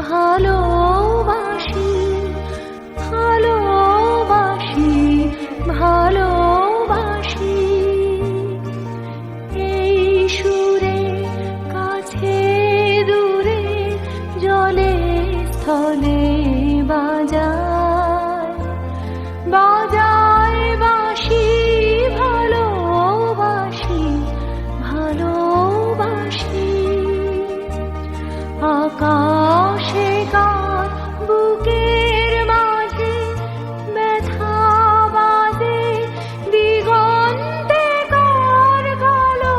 ভালোবাসি, ভালোবাসি, ভালোবাসি। এই সুরে কাছে দূরে জলে স্থলে বাজায় বাজায় বাঁশি, ভালোবাসি, ভালোবাসি। আকাশে কার বুকের মাঝে ব্যথা বাঁধে, দিগন্তে কার কালো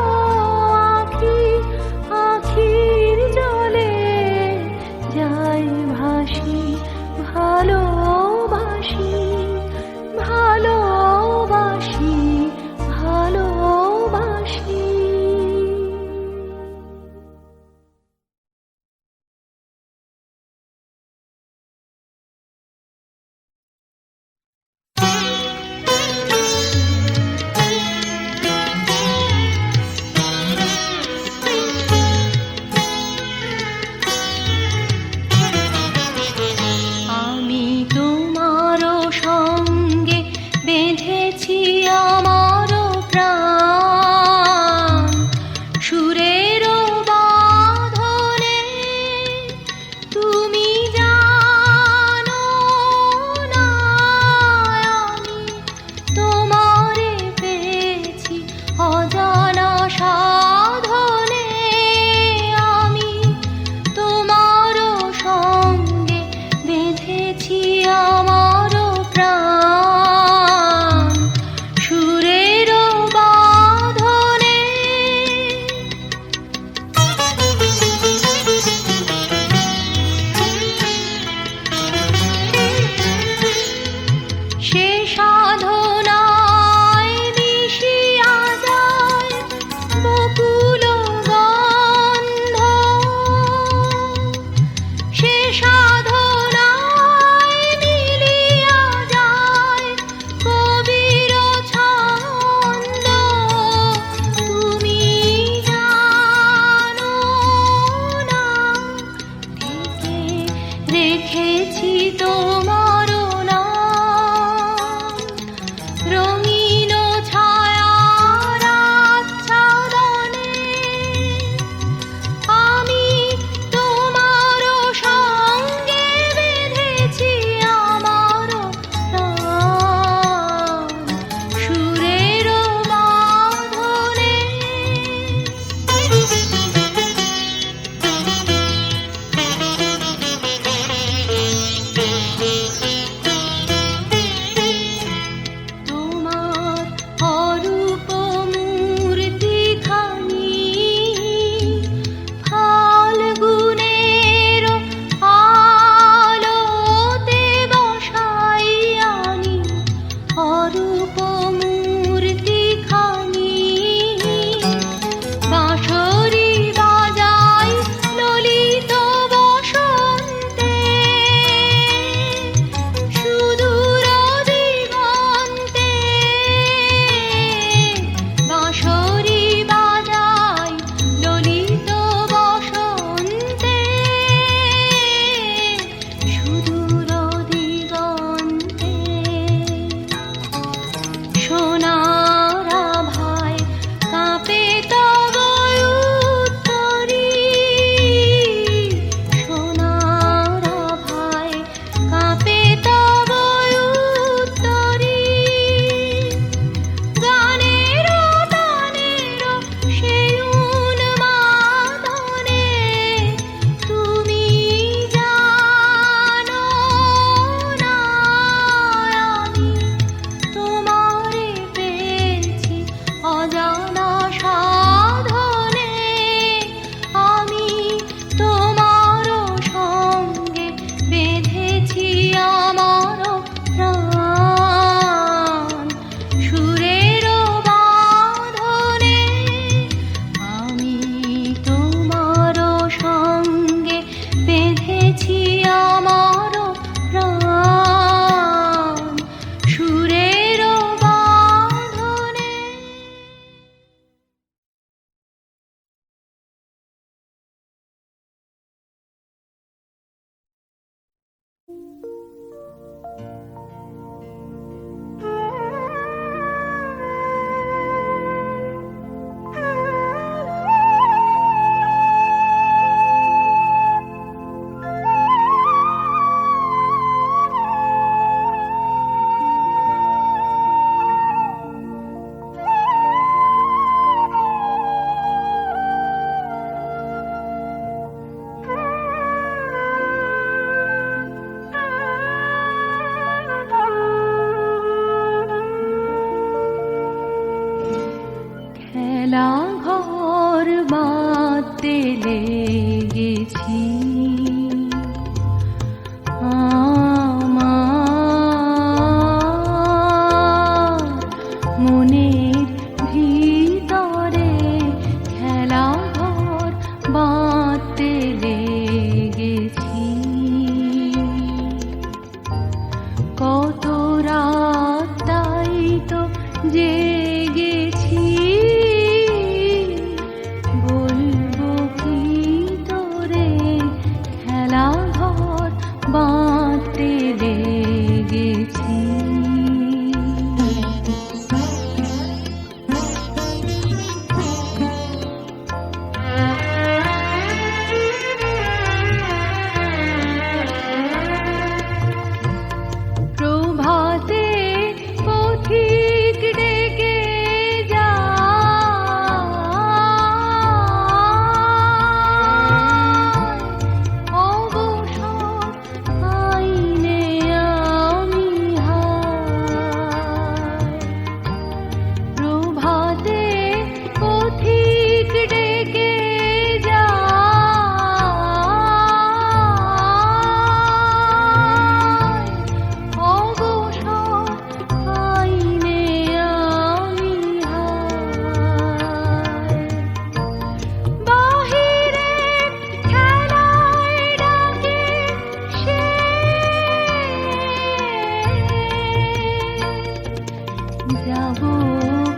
আঁখি, আঁখির জলে যাই ভাসি, ভালোবাসি, ভালোবাসি, ভালোবাসি। আমি তোমারও সঙ্গে বেঁধেছি আমারও প্রাণ, সুরেরও বাঁধনে তুমি জানো না আমি তোমারে পেয়েছি অজানা সাধনে। আমি তোমারও সঙ্গে বেঁধেছি আমারও প্রাণ, সুরেরও বাঁধনে। সে সাধনায় মিশিয়া যায় বকুল গন্ধ, সে সাধনায় মিলিয়া যায় কবির ছন্দ। তুমি জানো না থেকে রেখেছি তোমার নাম, রঙিন ছায়ার আচ্ছাদনে। আমি তোমারও সঙ্গে বেঁধেছি আমারও প্রাণ, সুরেরও বাঁধনে। বাঁধতে লেগেছি। প্রভাতে পথিক ডেকে যাব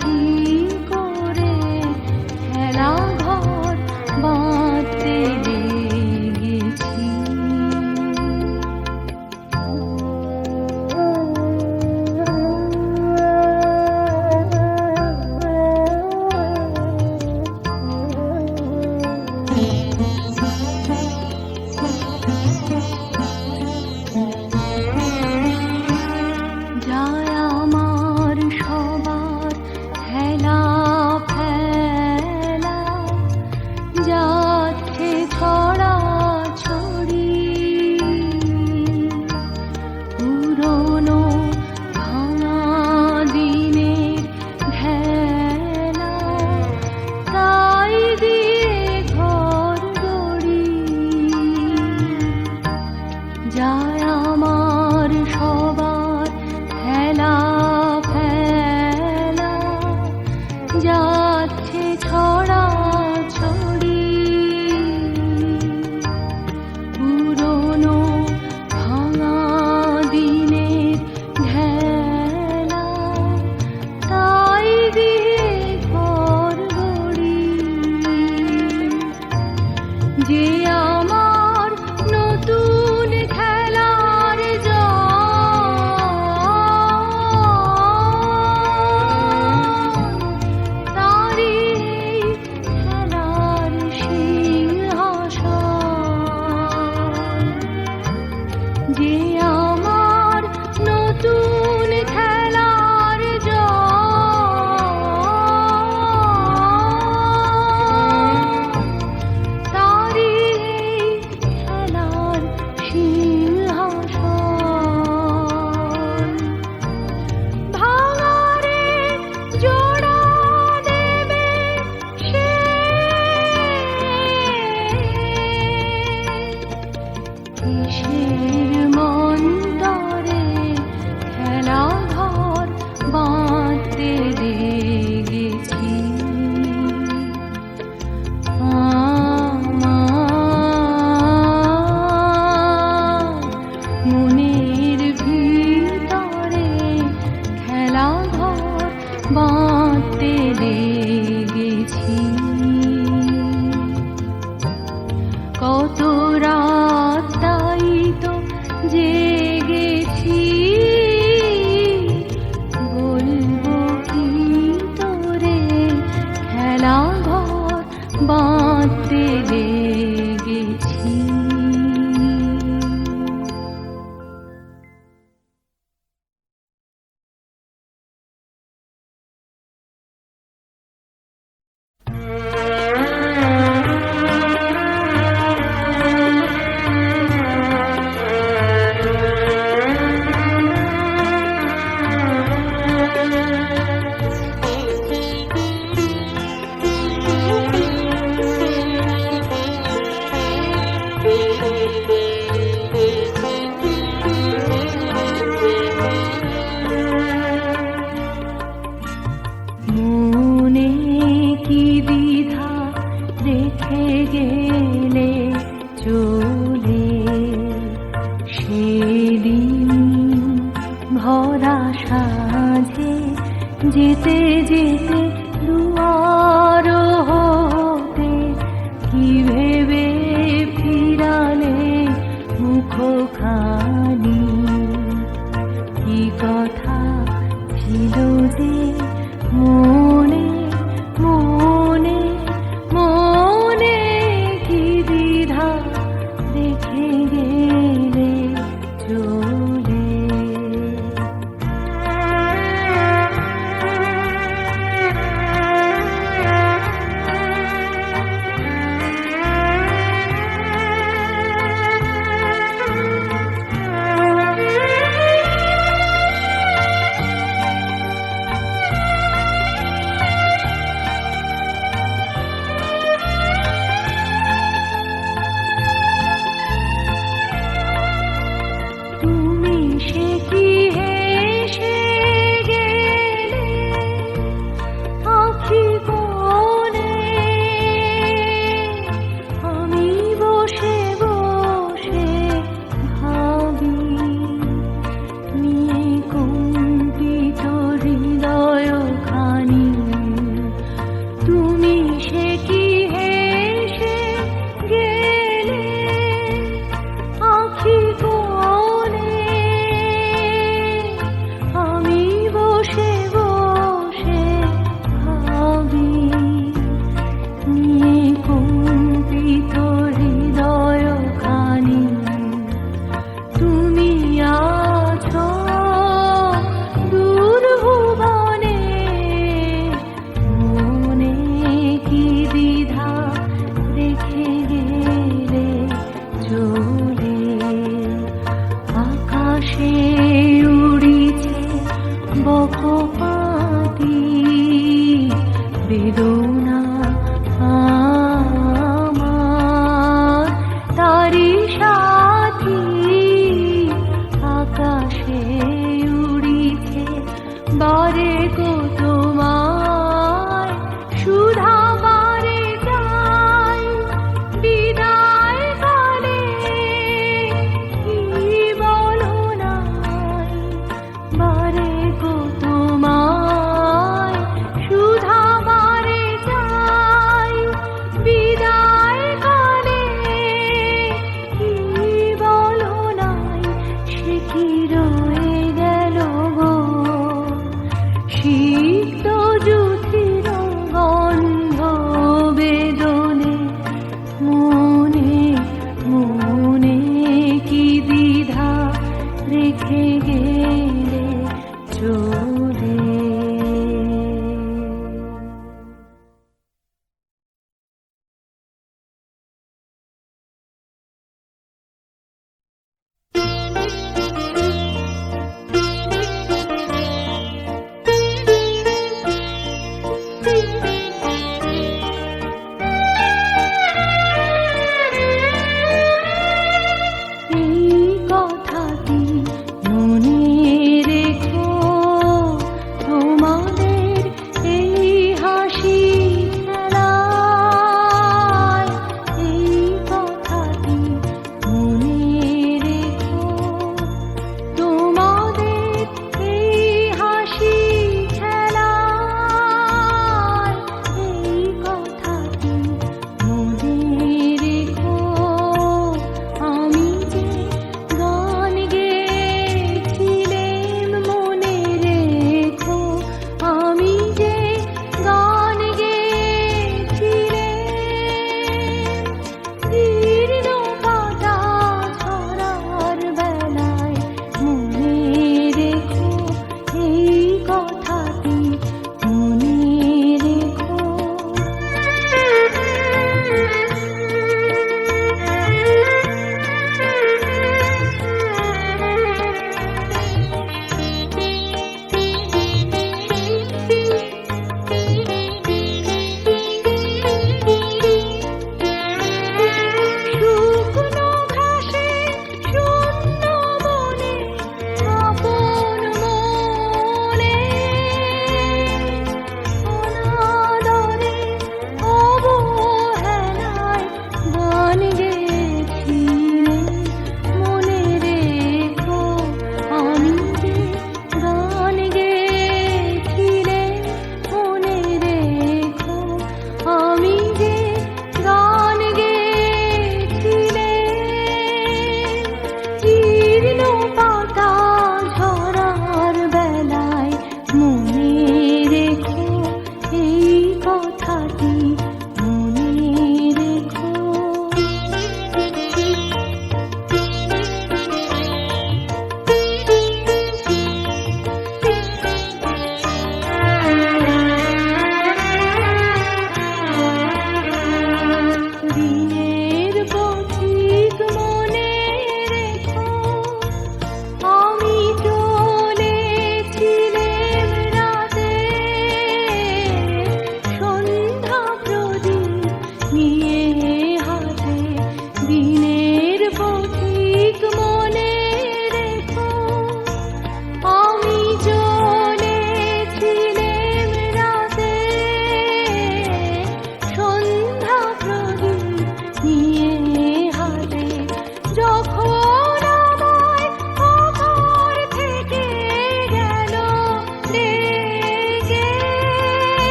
কি করে, খেলা ঘর বাঁধতে লেগেছি। যায় আমার সবার হেলা ফেলা, যাচ্ছে ছড়া ছড়ি, পুরনো ভাঙা দিনের ঢেলা, তাই দিয়ে ঘর গড়ি। যায় আমার সবার হেলা ফেলা, যাচ্ছে ছড়া ছড়ি, পুরনো ভাঙা দিনের ঢেলা, তাই দিয়ে ঘর গড়ি। যে আমার নতুন খেলার তারি খেলার সিংহাসন, যে আমার নতুন খেলার তারি খেলার সিংহাসন। ভাঙারে জোড়া দেবে সে, কিসের মন্তরে খেলা ঘর বাঁধতে লেগেছি। মনের ভিতরে খেলা ঘর বাঁধতে লেগেছি। কত রাত তাই তো জেগেছি, বলবো কি তোরে খেলা ঘর বাঁধতে লেগেছি। যেতে যেতে দুয়ার হতে কি ভেবে ফিরালে মুখ মুখখানি কি কথা ছিল যে মনে মনে মনে কি দ্বিধা রেখে গেলে চলে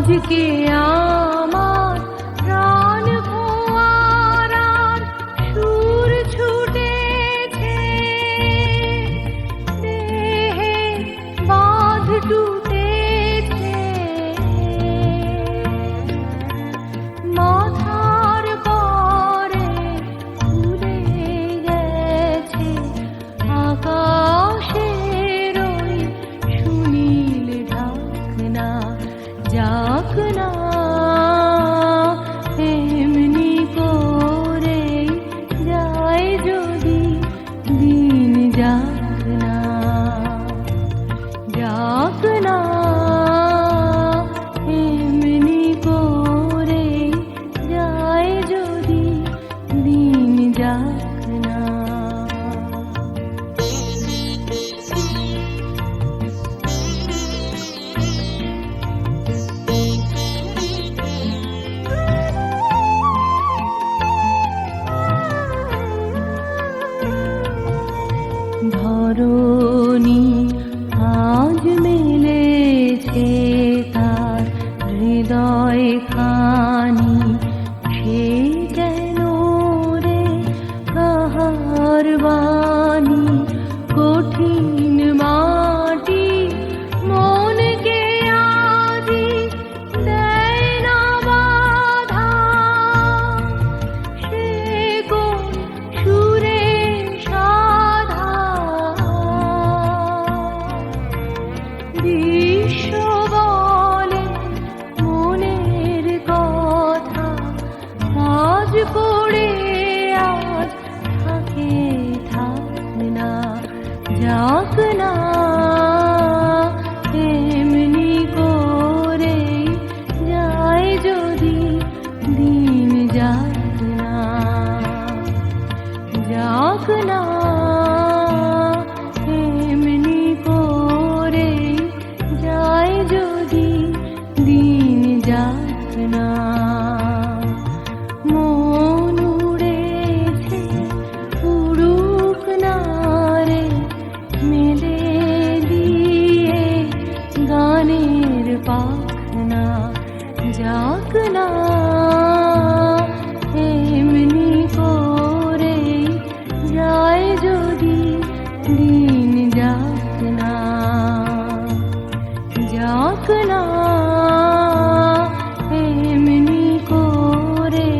আজকে আমার প্রাণ ফোয়ারার সুর ছুটেছে, দেহে বাঁধ টুটেছে, মাথার পরে উড়ে গেছে আকাশের ওই সুনীল ঢাকনা। যাক না এমনি করে যায় যদি দিন, যাক না, যাক না এমনি করে যায় যদি দিন, যাক না। ধরণী আজ মেলেছে তার হৃদয় খানি, সে যেন রে কাহার বাণী। কঠিন মাটি মনকে আজি দেয় না বাধা, সে কোন সুরে সাধা। বিশ্ব বলে মনের কথা, আজ পড়ে আজ থাকে থাক না, যাক না এমনি করে যায় যদি দিন, যাক না, যাক না এমনি করে যায় যদি দিন, যাক না। মন উড়েছে উড়ুক না রে, মেলে দিয়ে গানের পাখনা, যাক না এমনি করে যায় যদি দিন, যাক না, যাক না এমনি করে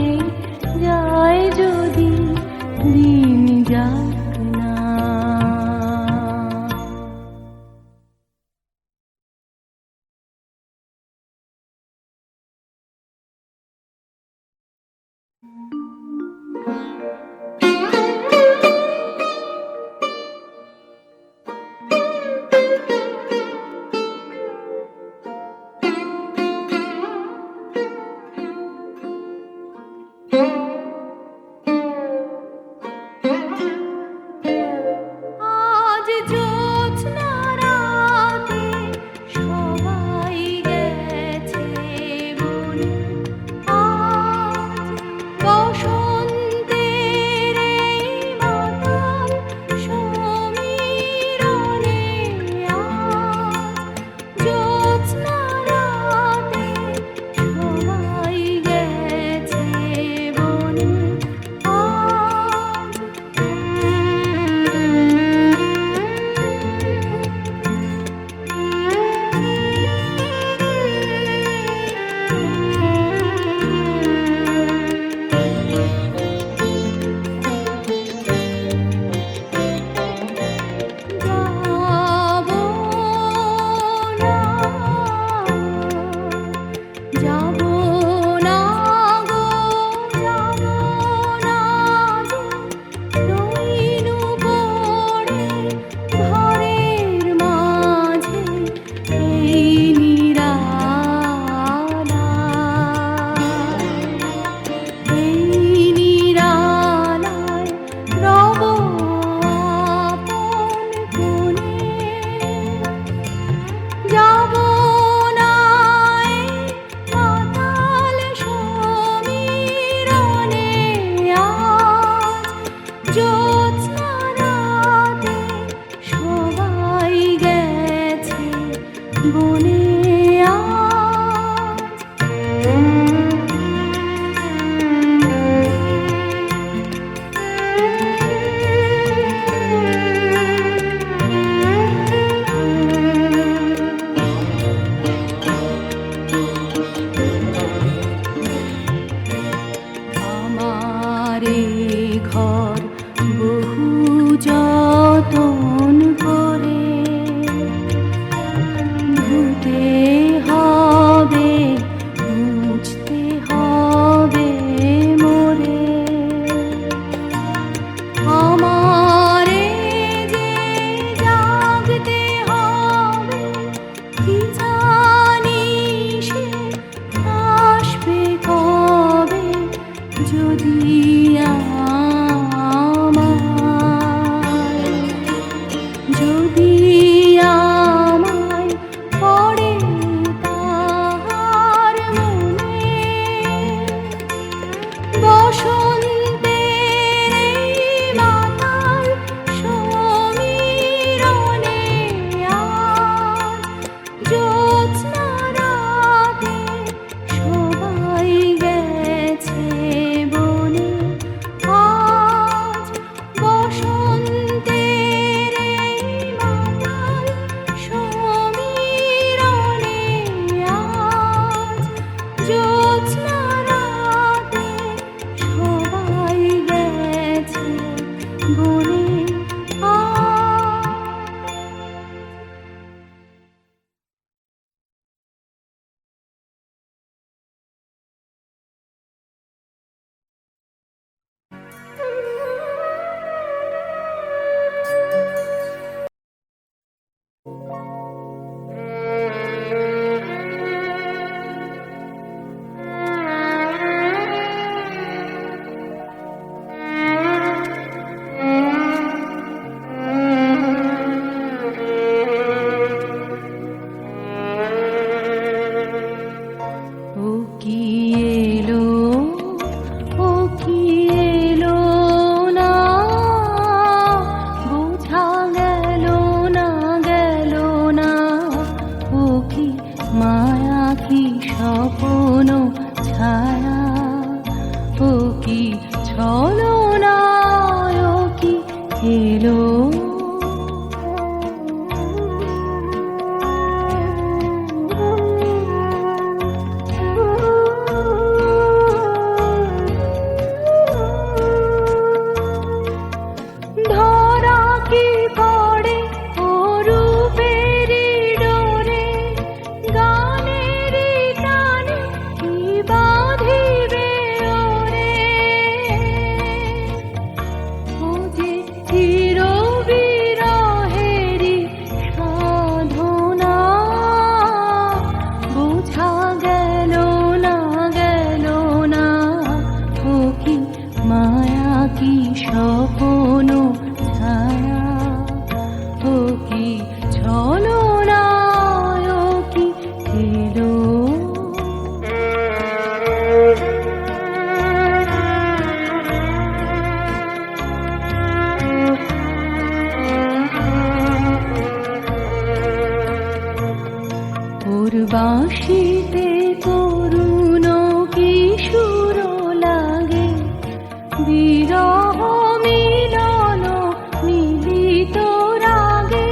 যায় যদি দিন, যাক না। আজ জ্যোৎস্না রাতে সবাই গেছে বনে, আজ বসন্তের এই মাতাল সমীরণে, আজ জ্যোৎস্না রাতে সবাই গেছে বনে, আজ যাব না গো, যাব না যে রইনু পড়ে ঘরের মাঝে এই নিরালায়, এই নিরালায় রব আপন কোণে। যাব না এই মাতাল সমীরণে, আজ জ্যোৎস্না রাতে সবাই গেছে বনে, আজ বাঁশিতে করুণ কিশোর লাগে, বিরহ মিলন মিলিত রাগে,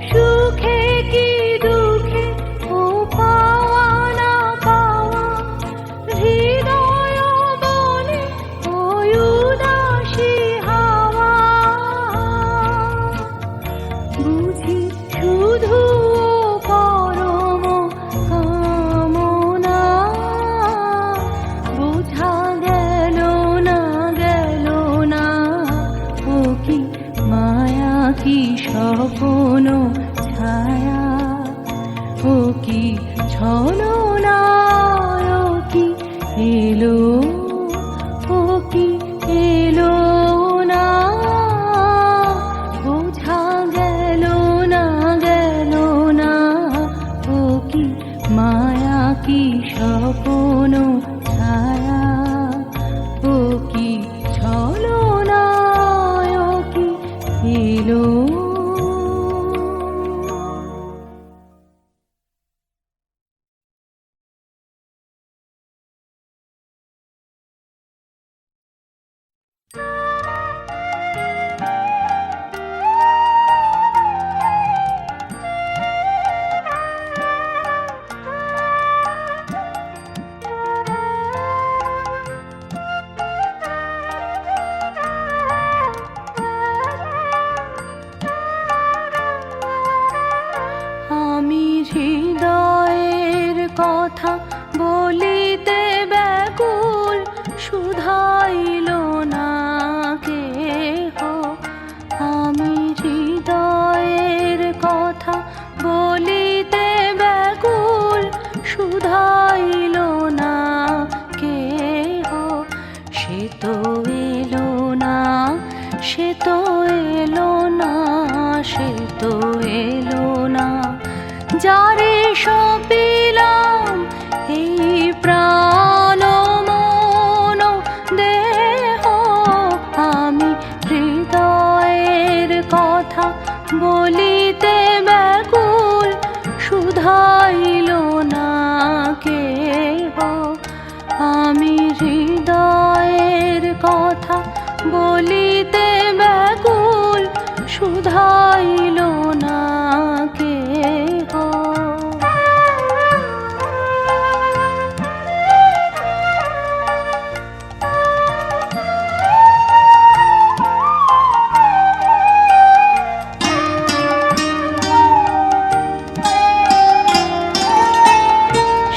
সুখে কি দুঃখে ও পাওয়া না পাওয়া, হৃদয় বনে ওই উদাসী হাওয়া, বুঝি শুধু স্বপ্ন ছায়া, ও কি ছলনা, ও কি এলো, ও কি এলো না, বোঝা গেল না, গেল না, ও কি মায়া, কি স্বপ্ন ছায়া, ও কি ছলনা, ও কি এলো। আমি হৃদয়ের কথা বলিতে ব্যাকুল, শুধাইল না কেহ। আমি হৃদয়ের কথা বলিতে ব্যাকুল, শুধাইল না কেহ। সে তো এলো না, সে তো এলো না, সে তো এলো না, যারে সপিলাম এই প্রাণ মন দেহ। আমি হৃদয়ের কথা বলিতে ব্যাকুল, শুধাইল না কেহ। আমি হৃদয়ের কথা বলিতে ব্যাকুল, শুধাইল না কেহ।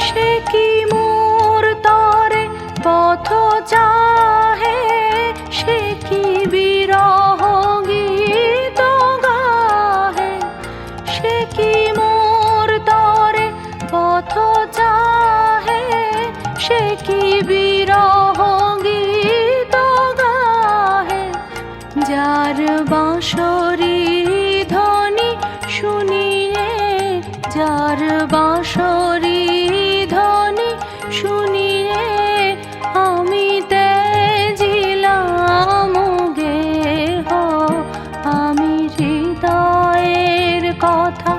সে কি মোর তরে পথ চাহে, সে কি বিরহ গীত গাহে। কি মোর তরে পথ চাহে, সে কি বিরহ গীত গাহে। যার বাঁশরি ধ্বনি শুনিয়ে, যার বাঁশরি ধ্বনি শুনিয়ে আমি তেজিলাম গেহ। আমি হৃদয়ের কথা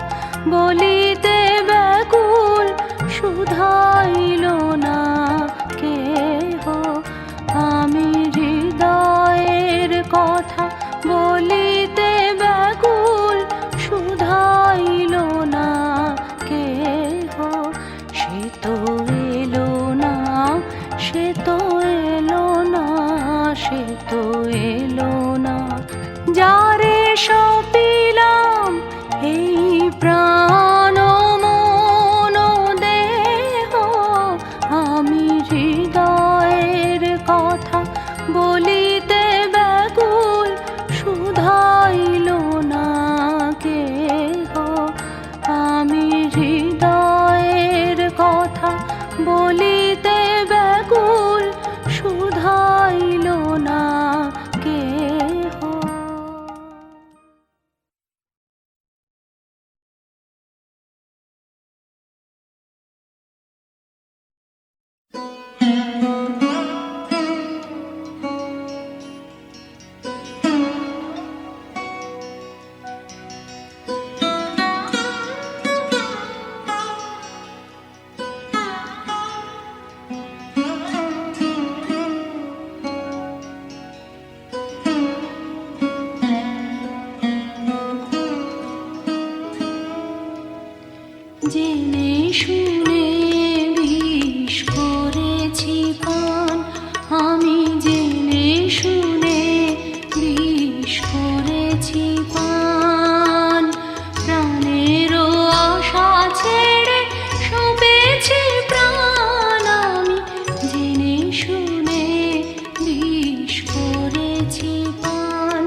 বলিতে ব্যাকুল, শুধাইল না কেহ। আমি হৃদয়ের কথা বলিতে ব্যাকুল, শুধাইল না কেহ। সে তো এলো না, সে তো এলো না, সে তো এলো না। যারে সপিলাম এই প্রাণ মন দেহ, আমি হৃদয়ের কথা বলিতে ব্যাকুল, শুধাইল না কেহ। আমি হৃদয়ের কথা বলিতে ব্যাকুল, শুধাইল না কেহ। জেনে শুনে বিষ করেছি পান, আমি জেনে শুনে বিষ করেছি পান। প্রাণেরও আশা ছেড়ে সঁপেছি প্রাণ, আমি জেনে শুনে বিষ করেছি পান।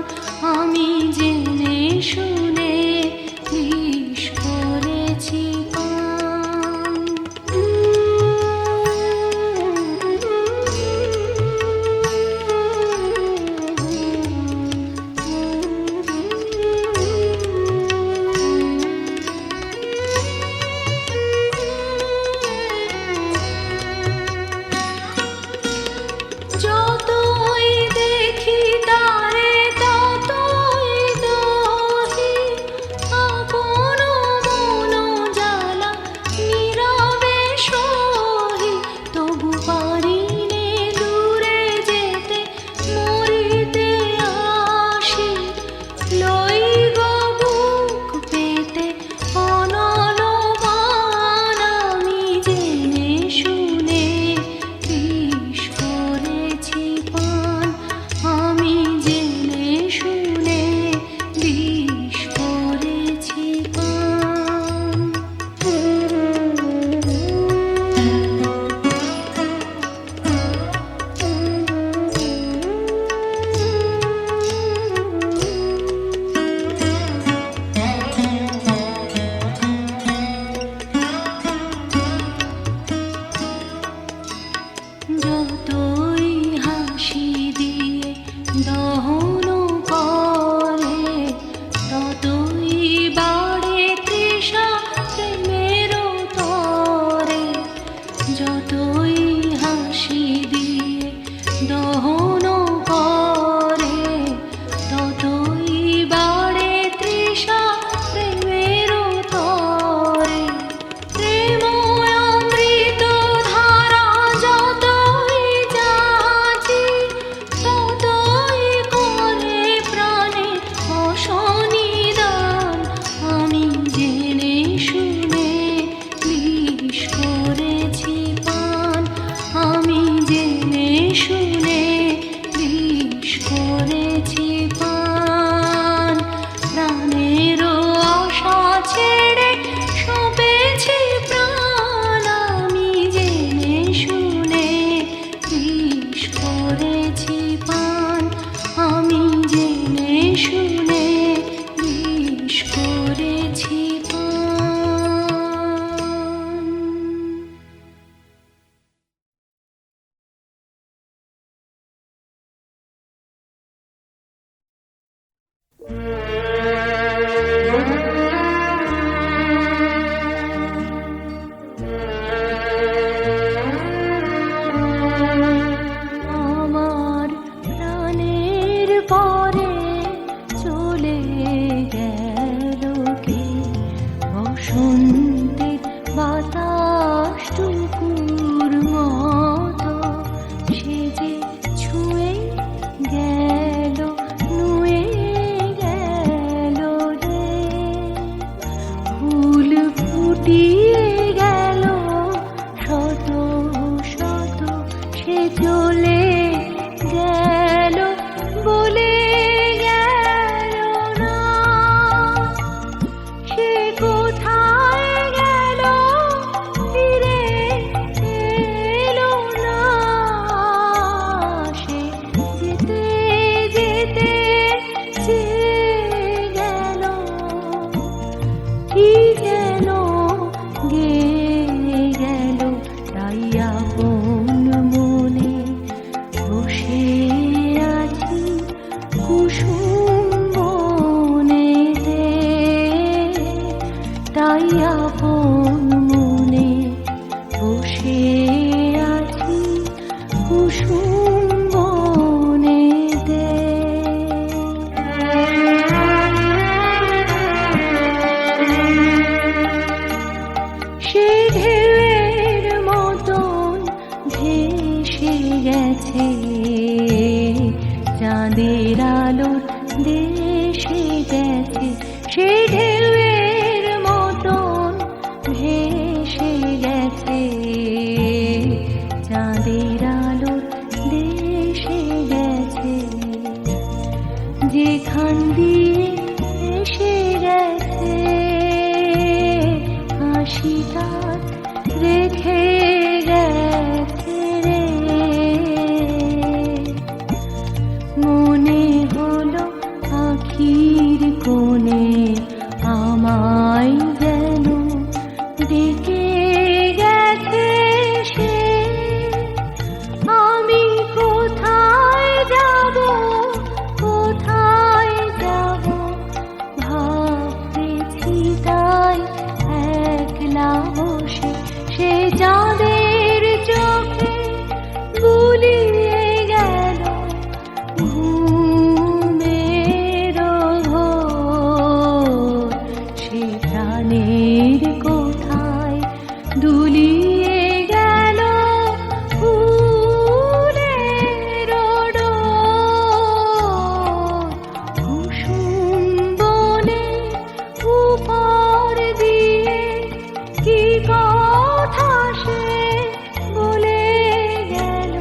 আমি জেনে শুনে বিষ করেছি পান। গুটিয়ে গেল শত শত, সে চলে গেল বলে গেল না। সে কোথায় গেল ফিরে এলো না। সে যেতে যেতে চেয়ে গেল, কি যেন গেয়ে গেল। তাই আপন মনে বসে আছি কুসুম বনেতে। তাই আপন মনে বসে আছি কুসুম বনেতে। সে ঢেউয়ের মতন ভেসে গেছে চাঁদের আলোর দেশে গেছে। সে ঢেউয়ের মতন ভেসে গেছে চাঁদের আলোর দেশে গেছে। যেখান দিয়ে এসে গেছে হাসি তার রেখে গেছে রে। মনে হলো আখির কোণে আমায় যেন ডেকে গেছে সে। আমি কোথায় যাব, কোথায় যাব ভাবতেছি তাই একলা বসে। সে চাঁদের চোখে বুলিয়ে গেল ঘুমের ঘোর। সে প্রাণের কোথায় দুলিয়ে গেল ফুলের ডোর। কুসুম বনে উপর দিয়ে কি কথা সে বলে গেল।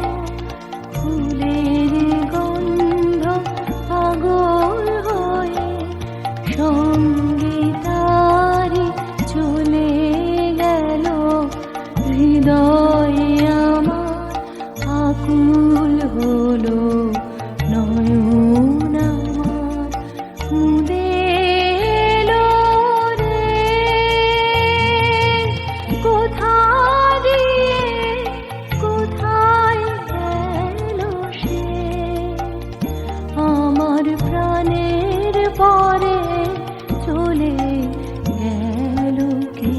ফুলের গন্ধ পাগল হয়ে সঙ্গে তারি চলে গেল। হৃদয়ে আমার আকুল হলো, নয়ন আমার মুদে এলো রে। কোথা দিয়ে কোথায় গেল সে, আমার প্রাণের পরে চলে গেল কে।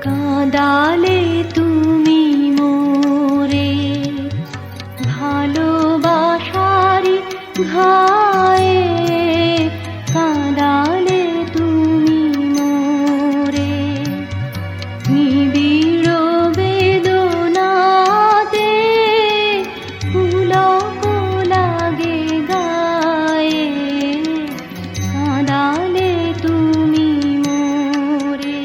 কাঁদালে তুমি মোরে ভালোবাসারি ঘায়ে। কাঁদালে তুমি মোরে নিবিড় বেদনাতে। পুলক লাগে গায়ে কাঁদালে তুমি মোরে।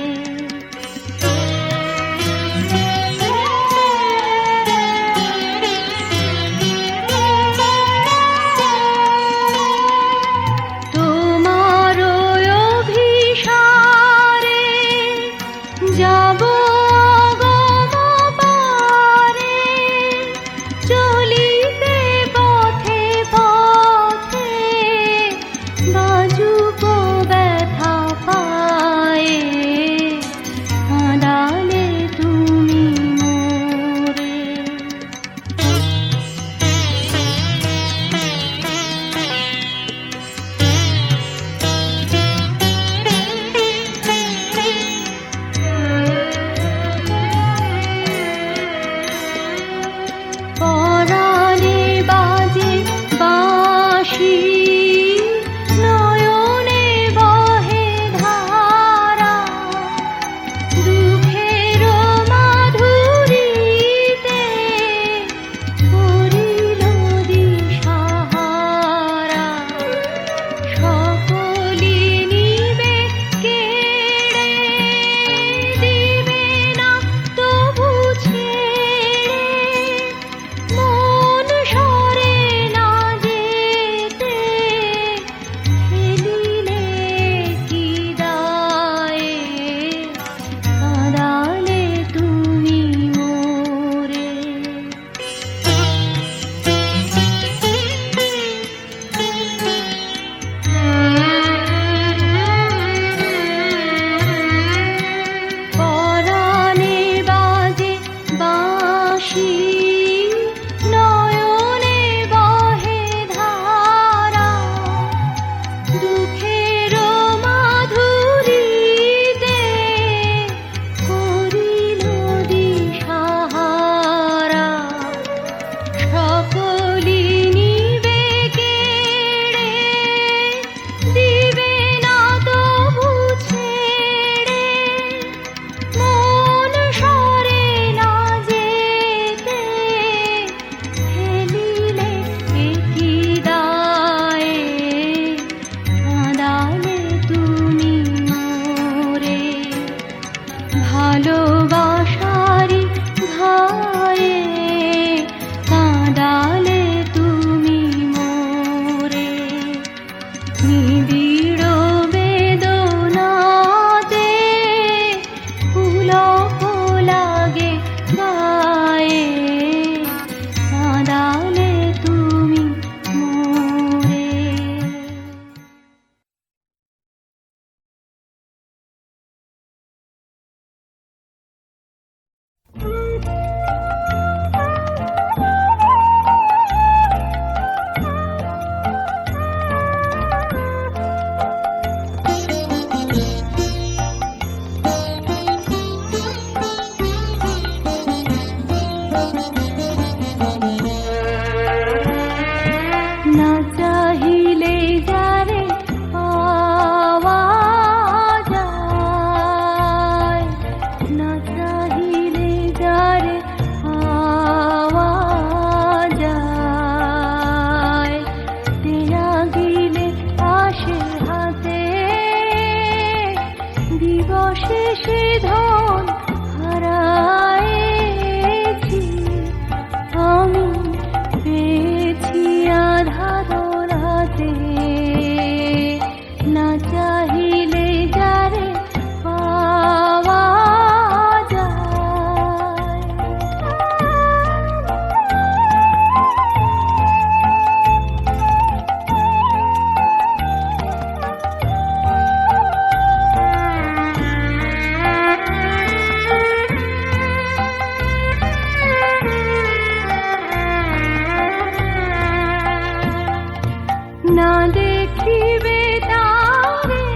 না দেখিবে তারে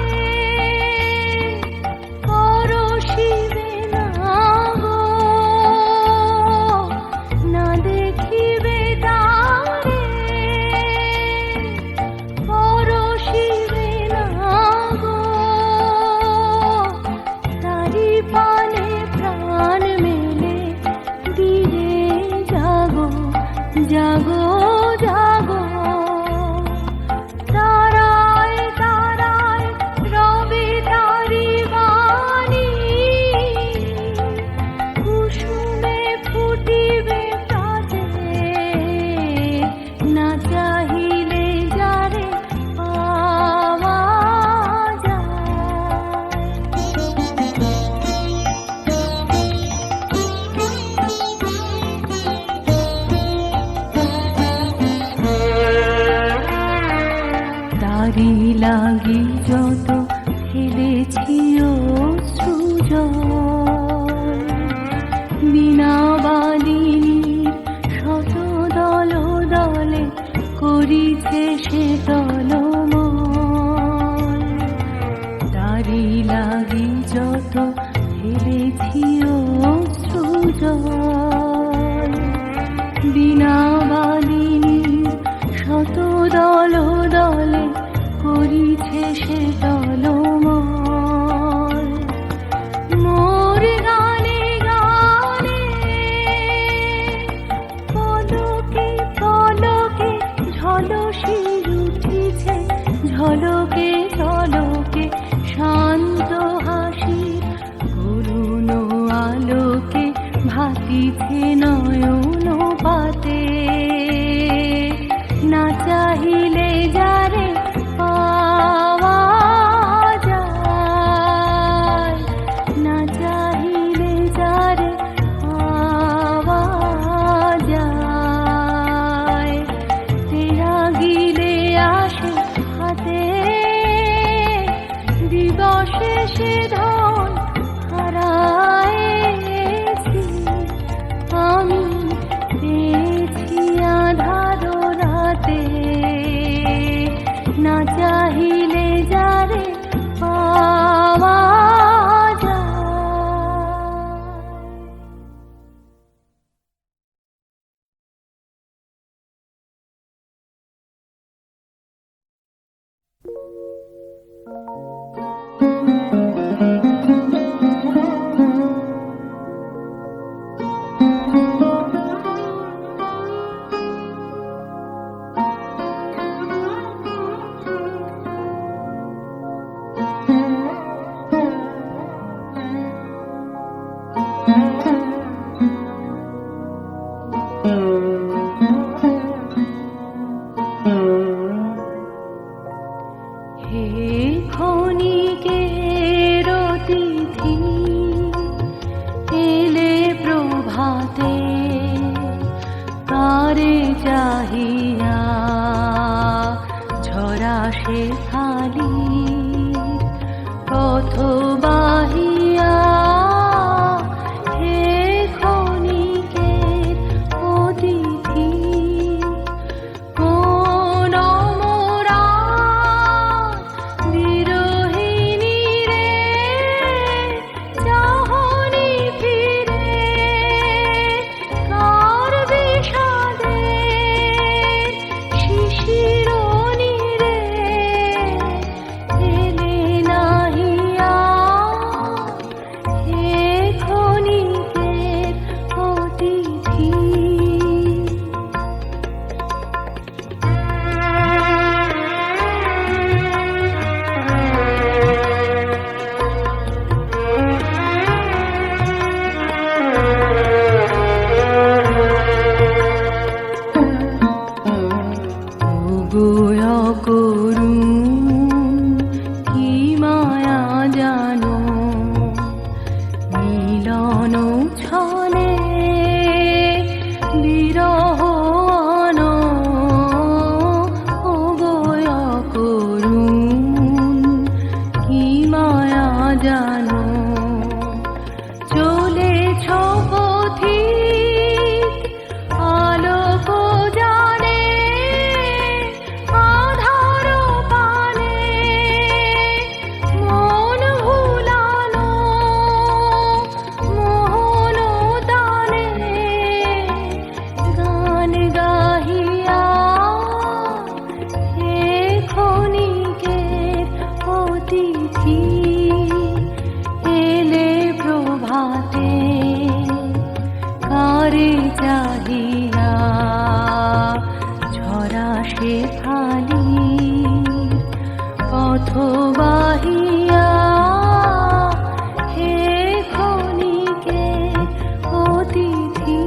পরশিবে না গো, না দেখিবে তারে পরশিবে না গো, তারি পানে প্রাণ মেলে দিরে জাগো জাগো জাগো। তারায় তারায় রবে তারি বাণী, কুসুমে ফুটিবে কাজে, না চাহিলে যারে পাওয়া তারি লাগি যত ফেলেছি অশ্রুজল, বিনা বালিনীর শত দল দলে করিছে সে টলমল। তারি লাগি যত ফেলেছি অশ্রুজল, বিনা বালিনীর শত দল দলে করিছে সে টলমল। মোর গানে গানে পলকে পলকে ঝলসি উঠিছে, ঝলকে ঝলকে শান্ত হাসি করুণ আলোকে ভাতিছে নয়ন পাতে, না চাহিলে যারে পাওয়া যায়, না চাহিলে যারে পাওয়া যায়। তেরা গিলে আসে হাতে দিবসে সে ধন হারায়েছি, আমি পেয়েছি আধার রাতে, না চাহিলে যারে পাওয়া যায়। হে ক্ষণিকের অতিথি এলে প্রভাতে, তারে চাহিয়া ঝরা সে খালি পথ বাহিয়া। হে ক্ষণিকের অতিথি কোন মোরা বিরহিণী রে, চাহনি ফিরে কার বিষাদে শিশিরনি রে, এলে নাহিয়া। হে ক্ষণিকের অতিথি করুণ কি মায়া জানো, মিলন ছলে বিরহ গয় করুণ কি মায়া জানো। চলেছ পথিক আলোক জানে আধার শেফালি পথবাহিয়া হে ক্ষণিকে অতিথি।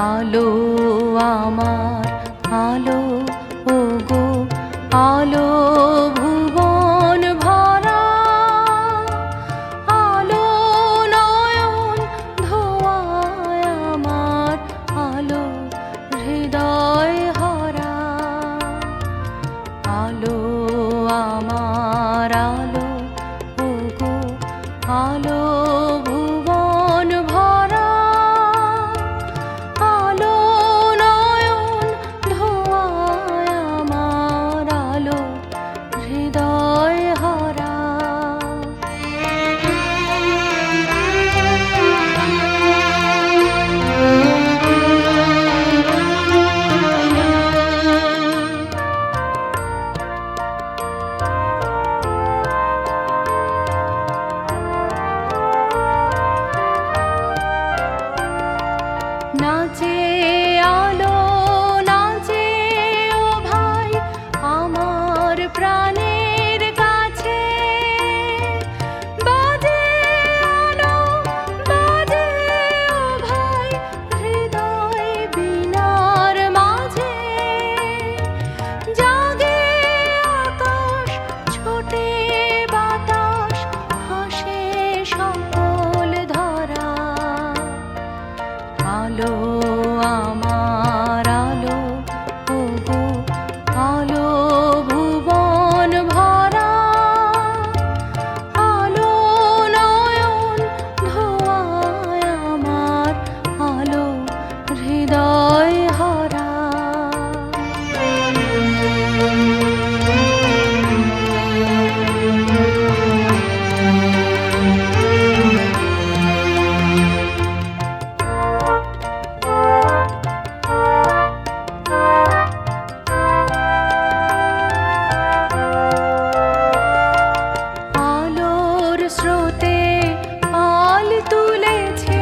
আলো আমার আলো ওগো আলো ভুবন ভরা, আলো নয়ন ধোয়ায় আমার আলো হৃদয় হরা। আলো আমার আলো ওগো আলো ভুবন ভরা, আলো নয়ন ধোয়ায় আমার আলো হৃদয় হরা। নাচে আলো নাচে ও ভাই আমার প্রাণের কাছে, বাজে আলো বাজে ও ভাই হৃদয় বীণার মাঝে। জাগে আকাশ ছোটে বাতাস হাসে সকল ধরা। আলো আমার আলো ওগো আলো ভুবন ভরা, আলো নয়ন ধোয়ায় আমার আলো হৃদয় হরা। আলোর স্রোতে পাল তুলেছে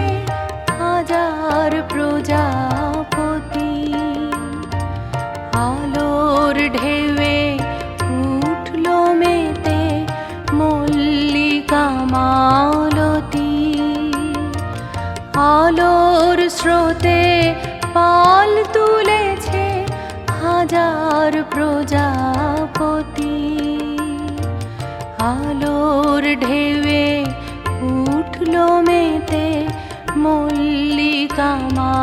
হাজার প্রজাপতি, আলোর ঢেউয়ে উঠলো মেতে মল্লিকা মালতী। আলোর স্রোতে পাল তুলেছে হাজার প্রজাপতি, আলোর ঢেউয়ে উঠলো মেতে মল্লিকা মা